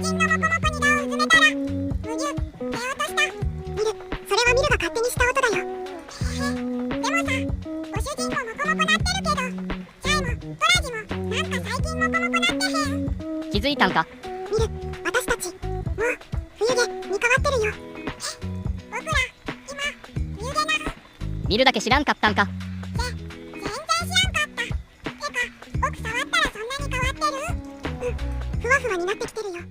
人のモコモコに顔をうずめたら、むぎゅ、蹴落とした。ミル、それはミルが勝手にした音だよ。でもさ、ご主人もモコモコなってるけど、チャイもトラジもなんか最近モコモコなってへん。気づいたんか。ミル、私たちもう冬毛に変わってるよ。僕ら今冬毛なの。見るだけ知らんかったんか。全然知らんかった。てか僕触ったらそんなに変わってる？ふわふわになってきてるよ。